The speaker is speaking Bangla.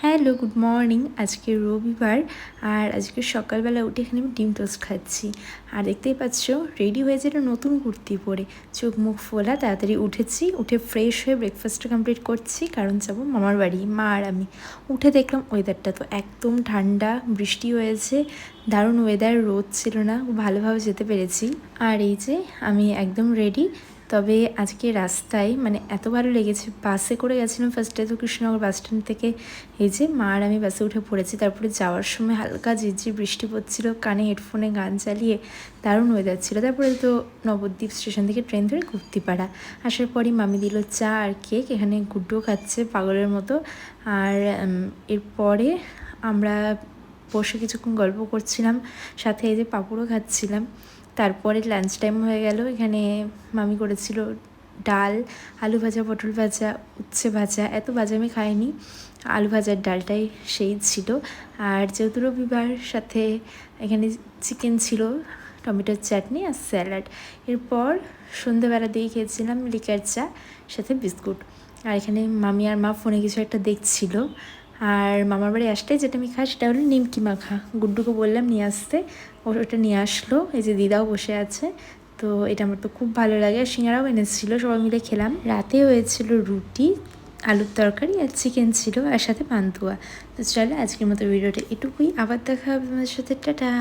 Hello, good morning. আজকে রবিবার আর আজকে সকালবেলা উঠে এখানে আমি ডিম টোস্ট খাচ্ছি। আর দেখতেই পাচ্ছ রেডি হয়েছে একটা নতুন কুর্তি পরে, চোখ মুখ ফোলা, তাড়াতাড়ি উঠেছি, উঠে ফ্রেশ হয়ে ব্রেকফাস্টটা কমপ্লিট করছি, কারণ যাবো মামার বাড়ি। মা আর আমি উঠে দেখলাম ওয়েদারটা তো একদম ঠান্ডা, বৃষ্টি হয়েছে, দারুণ ওয়েদার, রোদ ছিল না, ভালোভাবে যেতে পেরেছি। আর এই যে আমি একদম রেডি। তবে আজকে রাস্তায় মানে এত ভালো লেগেছে, বাসে করে গেছিলাম ফার্স্টে তো কৃষ্ণনগর বাস স্ট্যান্ড থেকে। এই যে মা আর আমি বাসে উঠে পড়েছি, তারপরে যাওয়ার সময় হালকা ঝিরঝির বৃষ্টি পড়ছিল, কানে হেডফোনে গান চালিয়ে দারুণ ওয়েদার ছিল। তারপরে তো নবদ্বীপ স্টেশন থেকে ট্রেন ধরে কুর্তিপাড়া আসার পরই মামি দিল চা আর কেক, এখানে গুড্ডু খাচ্ছে পাগলের মতো। আর এরপরে আমরা বসে কিছুক্ষণ গল্প করছিলাম, সাথে এই যে পাঁপড়ও খাচ্ছিলাম। তারপরে লাঞ্চ টাইম হয়ে গেল, এখানে মামি করেছিল ডাল, আলু ভাজা, পটল ভাজা, উচ্ছে ভাজা, এত ভাজা আমি খাইনি, আলু ভাজার ডালটাই সেই ছিল। আর যেহেতু রবিবার, সাথে এখানে চিকেন ছিল, টমেটোর চাটনি আর স্যালাড। এরপর সন্ধ্যেবেলা দিয়ে খেয়েছিলাম লিকার চা সাথে বিস্কুট। আর এখানে মামি আর মা ফোনে কিছু একটা দেখছিল। আর মামার বাড়ি আসলে যেটা আমি খাই সেটা হলো নিমকি মাখা। গুড্ডুকে বললাম নিয়ে আসতে, ওটা নিয়ে আসলো। এই যে দিদাও বসে আছে, তো এটা আমার তো খুব ভালো লাগে। আর সিঙ্গারাও এনেছিল, সবাই মিলে খেলাম। রাতে হয়েছিল রুটি, আলুর তরকারি আর চিকেন ছিল, আর সাথে পান্তুয়া। তো চলো আজকের মতো ভিডিওটা এটুকুই, আবার দেখা হবে তোমাদের সাথে, টাটা।